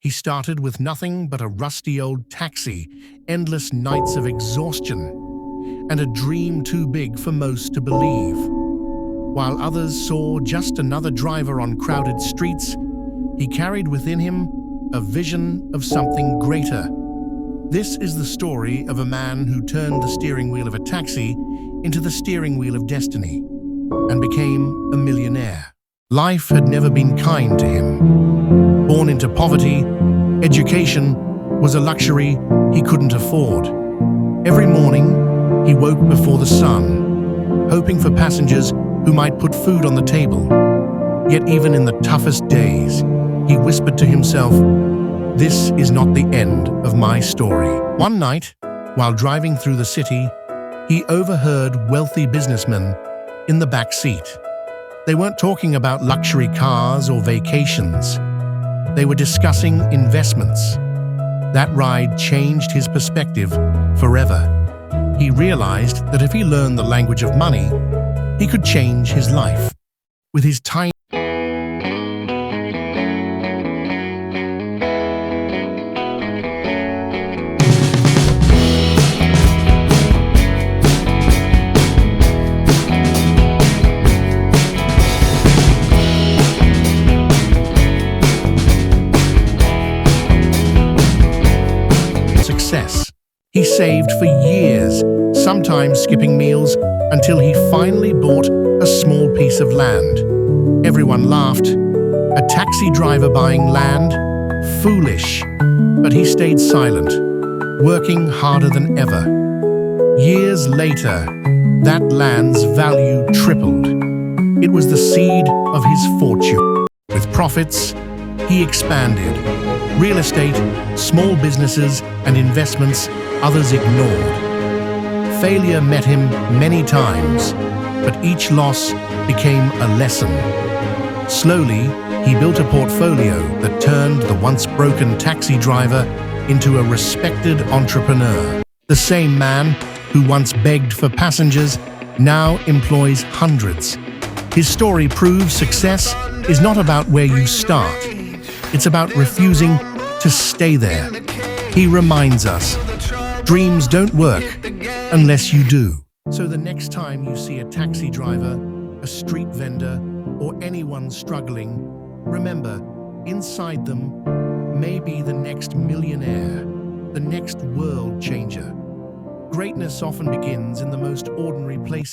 He started with nothing but a rusty old taxi, endless nights of exhaustion, and a dream too big for most to believe. While others saw just another driver on crowded streets, he carried within him a vision of something greater. This is the story of a man who turned the steering wheel of a taxi into the steering wheel of destiny and became a millionaire. Life had never been kind to him. Born into poverty, education was a luxury he couldn't afford. Every morning, he woke before the sun, hoping for passengers who might put food on the table. Yet even in the toughest days, he whispered to himself, "This is not the end of my story." One night, while driving through the city, he overheard wealthy businessmen in the back seat. They weren't talking about luxury cars or vacations. They were discussing investments. That ride changed his perspective forever. He realized that if he learned the language of money, he could change his life. With his tiny success, he saved for years, sometimes skipping meals, until he finally bought a small piece of land. Everyone laughed. A taxi driver buying land? Foolish. But he stayed silent, working harder than ever. Years later, that land's value tripled. It was the seed of his fortune. With profits, he expanded. Real estate, small businesses, and investments others ignored. Failure met him many times, but each loss became a lesson. Slowly, he built a portfolio that turned the once broken taxi driver into a respected entrepreneur. The same man who once begged for passengers now employs hundreds. His story proves success is not about where you start. It's about refusing to stay there. He reminds us, dreams don't work unless you do. So the next time you see a taxi driver, a street vendor, or anyone struggling, remember, inside them may be the next millionaire, the next world changer. Greatness often begins in the most ordinary places.